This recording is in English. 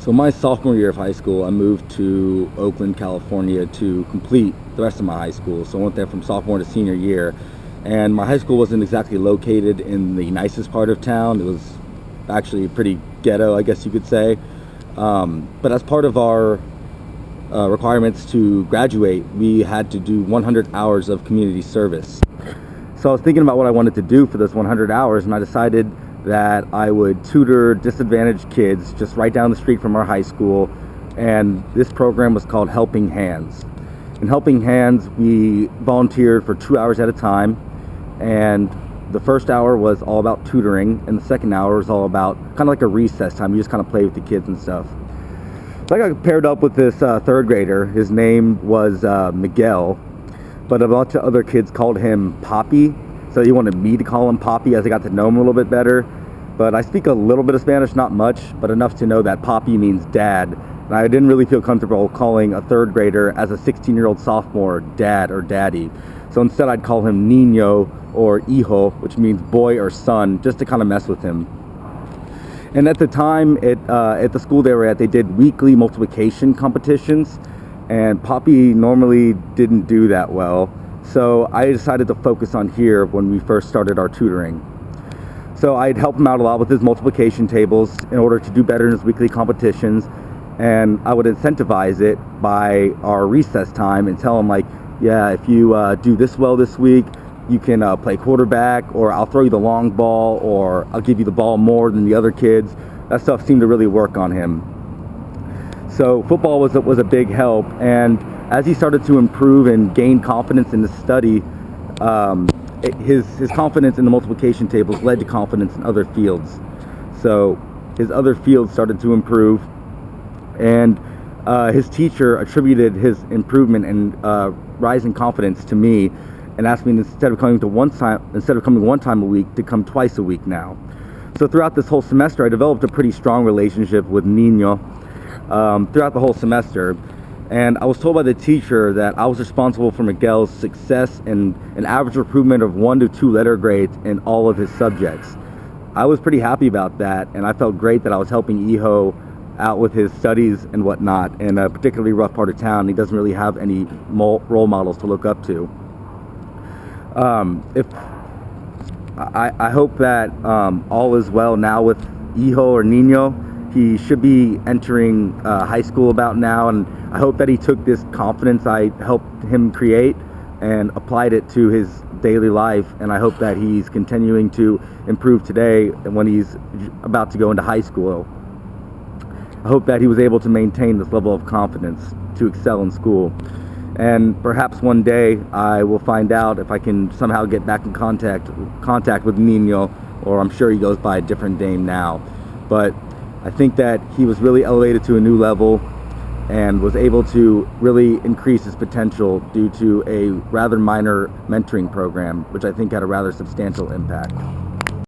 So my sophomore year of high school, I moved to Oakland, California to complete the rest of my high school. So I went there from sophomore to senior year. And my high school wasn't exactly located in the nicest part of town. It was actually pretty ghetto, I guess you could say. But as part of our requirements to graduate, we had to do 100 hours of community service. So I was thinking about what I wanted to do for those 100 hours, and I decided that I would tutor disadvantaged kids just right down the street from our high school. And this program was called Helping Hands. In Helping Hands, we volunteered for 2 hours at a time, and the first hour was all about tutoring, and the second hour was all about kind of like a recess time. You just kind of play with the kids and stuff. So I got paired up with this third grader. His name was Miguel, but a bunch of other kids called him Poppy. So he wanted me to call him Poppy as I got to know him a little bit better. But I speak a little bit of Spanish, not much, but enough to know that Poppy means dad. And I didn't really feel comfortable calling a third grader as a 16-year-old sophomore dad or daddy. So instead I'd call him Niño or Hijo, which means boy or son, just to kind of mess with him. And at the time, at the school they were at, they did weekly multiplication competitions, and Poppy normally didn't do that well. So I decided to focus on here when we first started our tutoring. So I'd help him out a lot with his multiplication tables in order to do better in his weekly competitions, and I would incentivize it by our recess time and tell him, like, yeah, if you do this well this week, you can play quarterback, or I'll throw you the long ball, or I'll give you the ball more than the other kids. That stuff seemed to really work on him. So football was a big help, and as he started to improve and gain confidence in the study, his confidence in the multiplication tables led to confidence in other fields. So his other fields started to improve, and his teacher attributed his improvement and rise in confidence to me, and asked me, instead of coming one time a week, to come twice a week now. So throughout this whole semester, I developed a pretty strong relationship with Niño throughout the whole semester. And I was told by the teacher that I was responsible for Miguel's success and an average improvement of 1 to 2 letter grades in all of his subjects. I was pretty happy about that, and I felt great that I was helping Hijo out with his studies and whatnot in a particularly rough part of town. He doesn't really have any role models to look up to. I hope that all is well now with Hijo or Niño. He should be entering high school about now, and I hope that he took this confidence I helped him create and applied it to his daily life, and I hope that he's continuing to improve today when he's about to go into high school. I hope that he was able to maintain this level of confidence to excel in school. And perhaps one day I will find out if I can somehow get back in contact with Niño, or I'm sure he goes by a different name now. But I think that he was really elevated to a new level and was able to really increase his potential due to a rather minor mentoring program, which I think had a rather substantial impact.